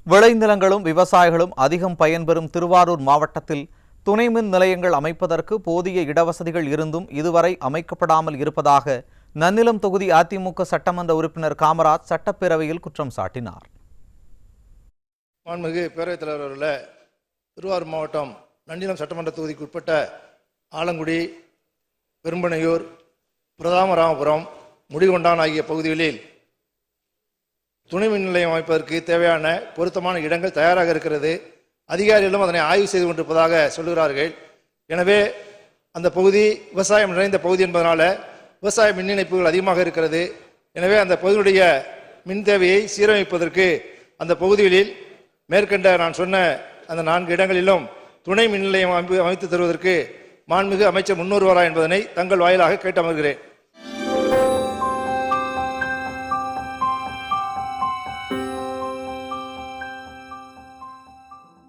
விளைநிலங்களும் விவசாயிகளும் அதிகம் பயன்பெறும் திருவாரூர் மாவட்டத்தில் துணை மின் நிலையங்கள் அமைப்பதற்கு போதிய இடவசதிகள் இருந்தும் இதுவரை அமைக்கப்படாமல் இருப்பதாக நன்னிலம் தொகுதி அதிமுக சட்டமன்ற உறுப்பினர் காமராஜ் சட்டப்பேரவையில் குற்றம் சாட்டினார். மாண்புமிகு பேரவைத் தலைவர் அவர்களே, திருவாரூர் மாவட்டம் நன்னிலம் சட்டமன்ற தொகுதிக்கு உட்பட்ட ஆலங்குடி, பெரும்பனையூர், பிரதாமராமபுரம், முடிகொண்டான் ஆகிய பகுதிகளில் துணை மின் நிலையம் அமைப்பதற்கு தேவையான பொருத்தமான இடங்கள் தயாராக இருக்கிறது. அதிகாரிகளும் அதனை ஆய்வு செய்து கொண்டிருப்பதாக சொல்கிறார்கள். எனவே அந்த பகுதி விவசாயம் நிறைந்த பகுதி என்பதனால விவசாய மின் இணைப்புகள் அதிகமாக இருக்கிறது. எனவே அந்த பகுதியுடைய மின் தேவையை சீரமைப்பதற்கு அந்த பகுதிகளில் மேற்கண்ட நான் சொன்ன அந்த 4 இடங்களிலும் துணை மின் நிலையம் அமைத்து தருவதற்கு மாண்புமிகு அமைச்சர் முன்வருவாரா என்பதனை தங்கள் வாயிலாக கேட்டு அமர்கிறேன்.